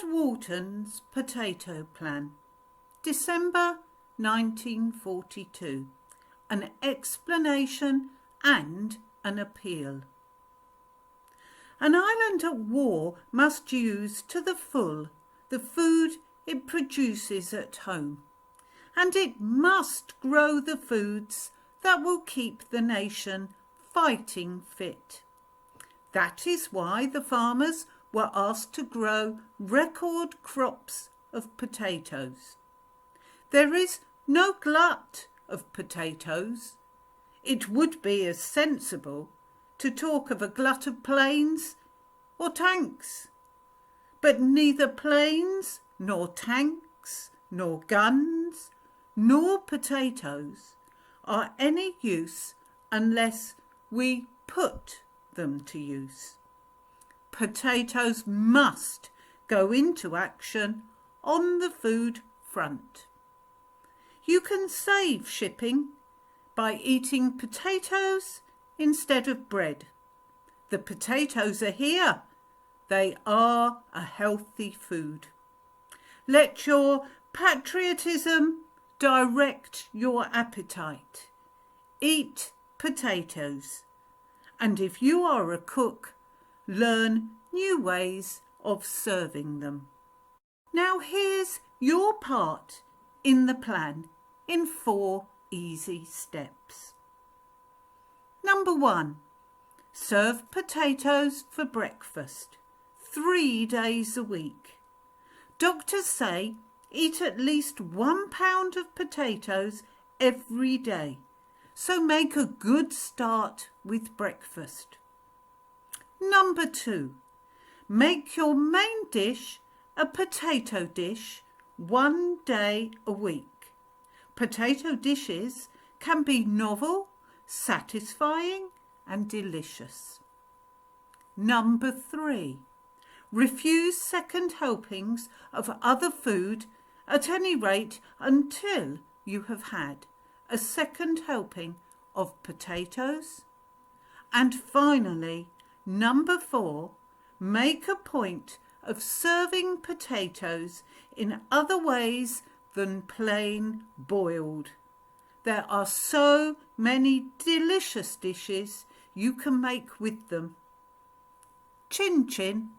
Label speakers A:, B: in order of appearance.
A: Lord Wharton's Potato Plan, December 1942. An explanation and an appeal. An island at war must use to the full the food it produces at home, and it must grow the foods that will keep the nation fighting fit. That is why the farmers were asked to grow record crops of potatoes. There is no glut of potatoes. It would be as sensible to talk of a glut of planes or tanks. But neither planes, nor tanks, nor guns, nor potatoes are any use unless we put them to use. Potatoes must go into action on the food front. You can save shipping by eating potatoes instead of bread. The potatoes are here. They are a healthy food. Let your patriotism direct your appetite. Eat potatoes. And if you are a cook, learn new ways of serving them. Now here's your part in the plan in 4 easy steps. Number 1, serve potatoes for breakfast 3 days a week. Doctors say eat at least 1 pound of potatoes every day, so make a good start with breakfast. Number 2, make your main dish a potato dish 1 day a week. Potato dishes can be novel, satisfying and delicious. Number 3, refuse second helpings of other food at any rate until you have had a second helping of potatoes. And finally, number 4, make a point of serving potatoes in other ways than plain boiled. There are so many delicious dishes you can make with them. Chin chin.